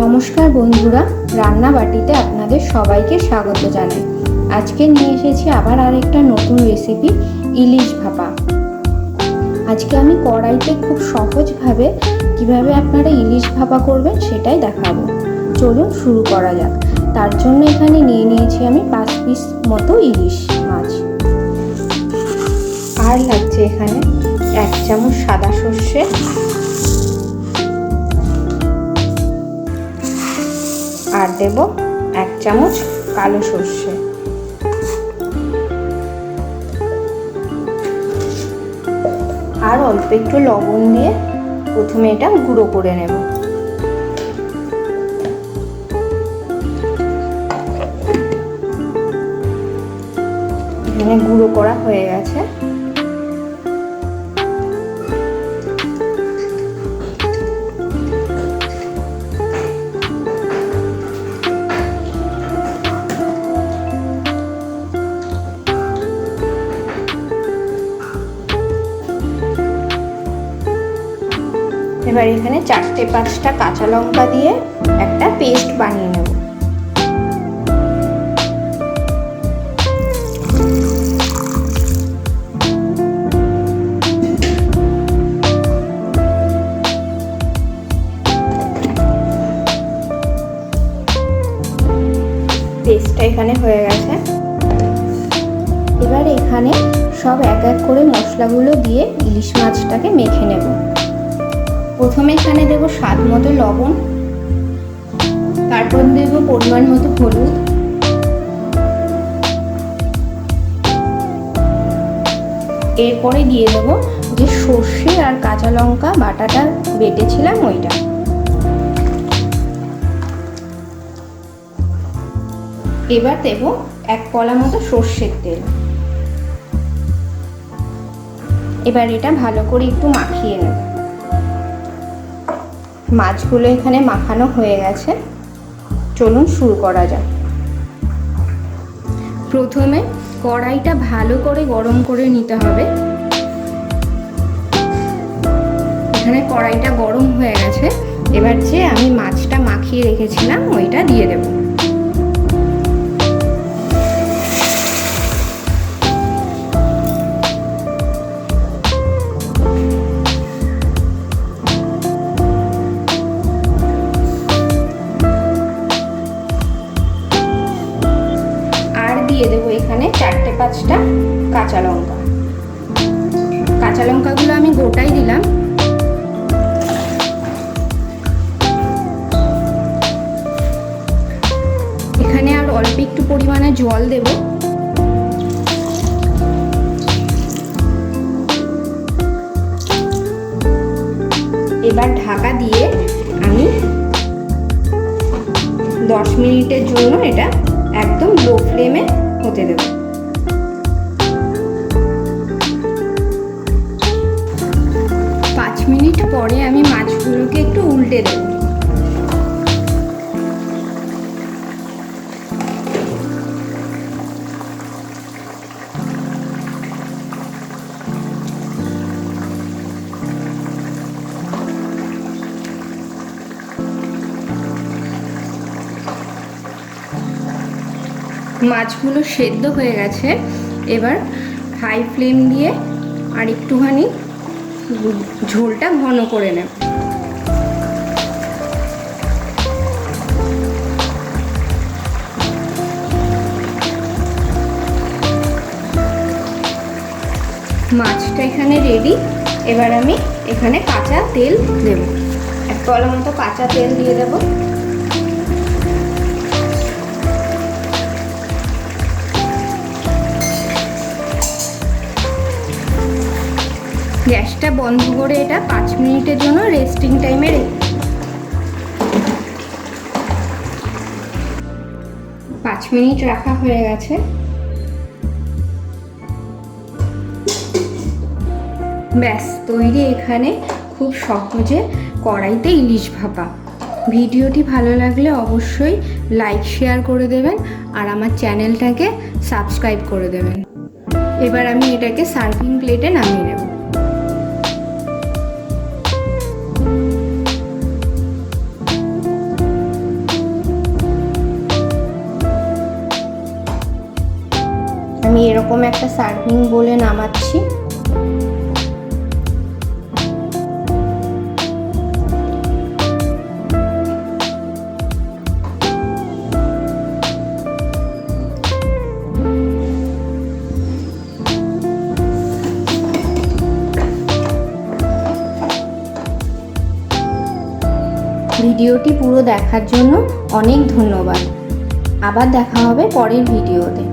নমস্কার বন্ধুরা, রান্নাবাটিতে আপনাদের সবাইকে স্বাগত জানাই। আজকে নিয়ে এসেছি আবার আরেকটা নতুন রেসিপি, ইলিশ ভাপা। আজকে আমি কড়াইতে খুব সহজভাবে কিভাবে আপনারা ইলিশ ভাপা করবেন সেটাই দেখাবো। চলুন শুরু করা যাক। তার জন্য এখানে নিয়ে নিয়েছি আমি 5 পিস মতো ইলিশ মাছ। আর লাগছে এখানে 1 চামচ সাদা সর্ষে, আর দেব 1 চামচ কালো সর্ষে। আর অল্প একটু লবণ দিয়ে প্রথমে এটা গুঁড়ো করে নেব। এখানে গুঁড়ো করা হয়ে গেছে। এবার এখানে 4-5টা কাঁচা লঙ্কা দিয়ে একটা পেস্ট বানিয়ে নেব। পেস্টটা এখানে হয়ে গেছে। এবার এখানে সব এক এক করে মশলাগুলো দিয়ে ইলিশ মাছটাকে মেখে নেব। প্রথমে এখানে দেব স্বাদ মতো লবণ, তারপর দেব পরিমাণ মতো হলুদ, এরপরে দিয়ে দেব যে সর্ষে আর কাঁচা লঙ্কা বাটাটা বেটেছিলাম ওইটা। এবার দেব 1 কলা মতো সর্ষের তেল। এবার এটা ভালো করে একটু মাখিয়ে নেব। মাছগুলো এখানে মাখানো হয়ে গেছে। চলুন শুরু করা যাক। প্রথমে কড়াইটা ভালো করে গরম করে নিতে হবে। এখানে কড়াইটা গরম হয়ে গেছে। এবার যে আমি মাছটা মাখিয়ে রেখেছিলাম ওইটা দিয়ে দেব। দিয়ে দেবো এখানে 4-5টা কাঁচা লঙ্কা। কাঁচা লঙ্কাগুলো আমি গোটাই দিলাম। এখানে আর অল্প একটু পরিমাণে জল দেব। এবার ঢাকা দিয়ে আমি 10 মিনিটের জন্য এটা একদম লো ফ্লেমে হতে দেব। 5 মিনিট পরে আমি মাছগুলোকে একটু উল্টে দেব। মাছগুলো সেদ্ধ হয়ে গেছে। এবার হাই ফ্লেম দিয়ে আর একটুখানি ঝোলটা ঘন করে নেব। মাছটা এখানে রেডি। এবার আমি এখানে কাঁচা তেল দেব। 1 কলা মতো কাঁচা তেল দিয়ে দেব। গ্যাসটা বন্ধ করে এটা 5 মিনিটের জন্য রেস্টিং টাইমে রেখে 5 মিনিট রাখা হয়ে গেছে। ব্যাস তৈরি এখানে খুব সহজে কড়াইতে ইলিশ ভাপা। ভিডিওটি ভালো লাগলে অবশ্যই লাইক শেয়ার করে দেবেন আর আমার চ্যানেলটাকে সাবস্ক্রাইব করে দেবেন। এবার আমি এটাকে সার্ভিং প্লেটে নামিয়ে নেব। আমি এরকম একটা সার্ভিং বলে নামাচ্ছি। ভিডিওটি পুরো দেখার জন্য অনেক ধন্যবাদ। আবার দেখা হবে পরের ভিডিওতে।